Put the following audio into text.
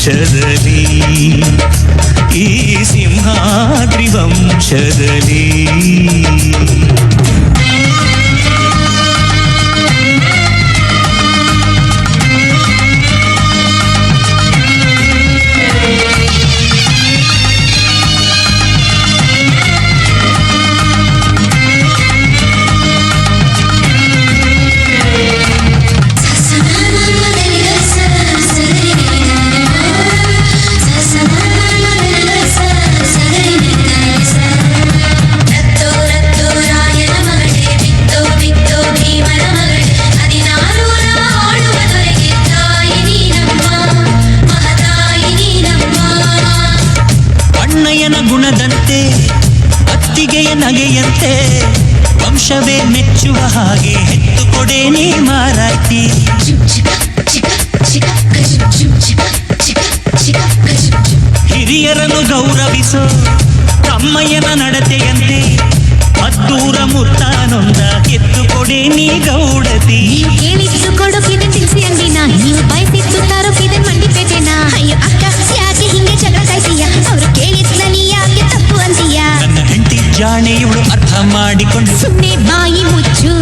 ವಂಶದಲ್ಲಿ ಈ ಸಿಂಹಾದ್ರಿ ವಂಶದಲ್ಲಿ ಗುಣದಂತೆ ಅತ್ತಿಗೆಯ ನಗೆಯಂತೆ ವಂಶವೇ ಮೆಚ್ಚುವ ಹಾಗೆ ಹೆತ್ತು ಕೊಡೆ ನೀ ಮಾರಾಟಿ ಹಿರಿಯರನ್ನು ಗೌರವಿಸೋ ತಮ್ಮಯ್ಯನ ನಡತೆಯಂತೆ ಮದ್ದೂರ ಮುತ್ತಾನೊಂದ ಎತ್ತು ಕೊಡೆ ನೀ ಗೌಡತಿ ಕೇಳಿದ್ದು ಕೊಡೋಕಿದೆ ತಿಳಿಸಿ ಅಂದಿನ ನೀವು ಬಯಸಿದ್ದು ತಾರೋಕಿದೆ ಮಂಡಿಪೇಟೆನ ಅಯ್ಯೋ ಅಕ್ಕ ಯಾಕೆ ಹಿಂಗೆ ಜಗಳ ಕಾಯ್ತೀಯ ಅವರು ಕೇಳಿದ್ನ ನೀ ಯಾಕೆ ತಪ್ಪು ಅಂತೀಯ ನನ್ನ ಹೆಂಡತಿ ಜಾಣೆ ಇವಳು ಅರ್ಥ ಮಾಡಿಕೊಂಡು ಸುಮ್ಮನೆ ಬಾಯಿ ಮುಚ್ಚು